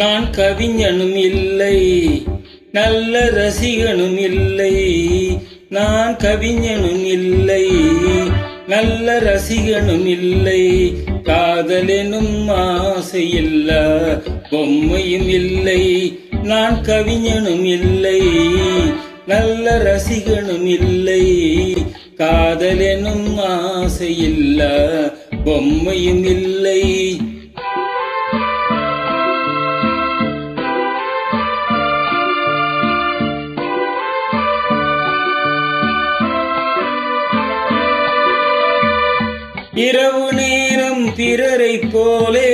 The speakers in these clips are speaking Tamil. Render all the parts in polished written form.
நான் கவிஞனும் இல்லை, நல்ல ரசிகனும் இல்லை. நான் கவிஞனும் இல்லை, நல்ல ரசிகனும் இல்லை. காதலெனும் ஆசையில்ல பொம்மையும் இல்லை. நான் கவிஞனும் இல்லை, நல்ல ரசிகனும் இல்லை. காதலெனும் ஆசையில்ல பொம்மையும் இல்லை. இரவு நேரம் பிறரை போலே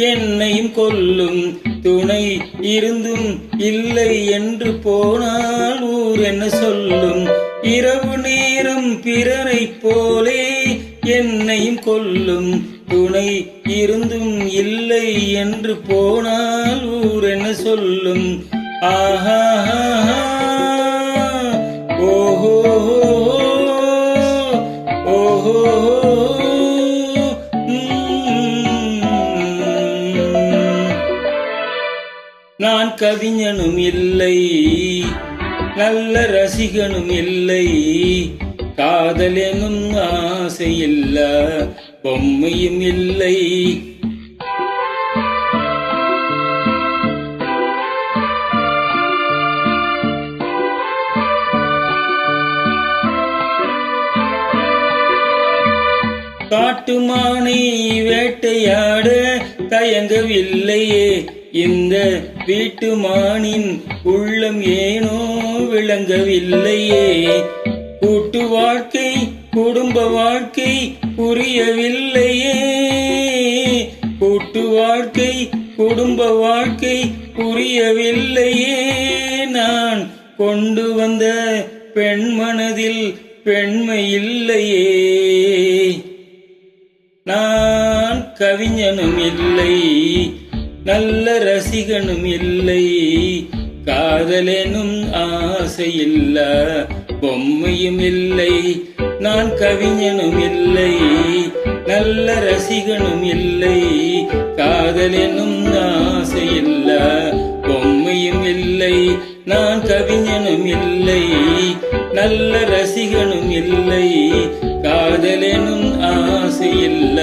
என்னையும் கொல்லும் துணை இருந்தும் இல்லை என்று போனால் ஊர் என்ன சொல்லும். இரவு நேரம் பிறரை போலே என்னையும் கொல்லும் துணை இருந்தும் இல்லை என்று போனால் ஊர் என்ன சொல்லும். ஆஹா ஓஹோ ஓஹோ. நான் கவிஞனும் இல்லை, நல்ல ரசிகனும் இல்லை. காதலெனும் ஆசையில்ல பொம்மையும் இல்லை. காட்டுமானை வேட்டையாட தயங்கவில்லையே இந்த வீட்டு மானின் உள்ளம் ஏனோ விளங்கவில்லையே. கூட்டு வாழ்க்கை குடும்ப வாழ்க்கை புரியவில்லையே. கூட்டு வாழ்க்கை குடும்ப வாழ்க்கை புரியவில்லையே. நான் கொண்டு வந்த பெண் மனதில் பெண்மை இல்லையே. நான் கவிஞனும் இல்லை, நல்ல ரசிகனும் இல்லை. காதலெனும் ஆசையில்ல பொம்மையும் இல்லை. நான் கவிஞனும் இல்லை, நல்ல ரசிகனும் இல்லை. காதலெனும் ஆசையில்ல பொம்மையும் இல்லை. நான் கவிஞனும் இல்லை, நல்ல ரசிகனும் இல்லை. காதலெனும் ஆசையில்ல